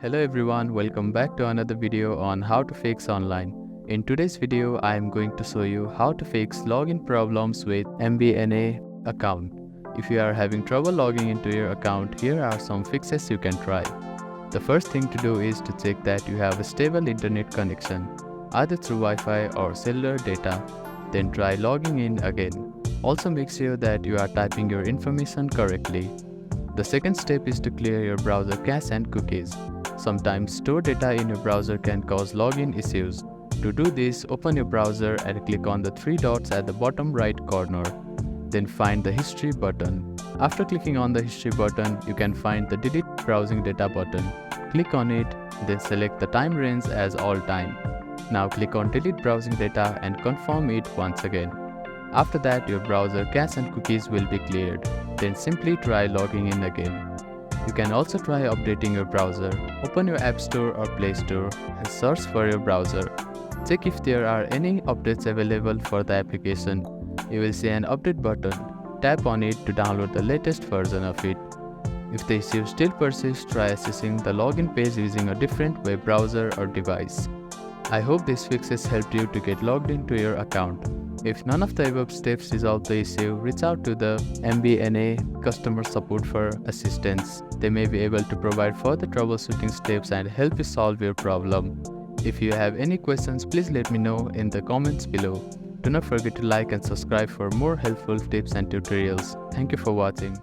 Hello everyone, welcome back to another video on how to fix online. In today's video, I am going to show you how to fix login problems with MBNA account. If you are having trouble logging into your account, here are some fixes you can try. The first thing to do is to check that you have a stable internet connection, either through Wi-Fi or cellular data. Then try logging in again. Also make sure that you are typing your information correctly. The second step is to clear your browser cache and cookies. Sometimes stored data in your browser can cause login issues. To do this, open your browser and click on the three dots at the bottom right corner. Then find the history button. After clicking on the history button, you can find the delete browsing data button. Click on it, then select the time range as all time. Now click on delete browsing data and confirm it once again. After that, your browser cache and cookies will be cleared. Then simply try logging in again. You can also try updating your browser. Open your App Store or Play Store and search for your browser. Check if there are any updates available for the application. You will see an update button. Tap on it to download the latest version of it. If the issue still persists, try accessing the login page using a different web browser or device. I hope these fixes helped you to get logged into your account. If none of the above steps resolve the issue, reach out to the MBNA customer support for assistance. They may be able to provide further troubleshooting steps and help you solve your problem. If you have any questions, please let me know in the comments below. Do not forget to like and subscribe for more helpful tips and tutorials. Thank you for watching.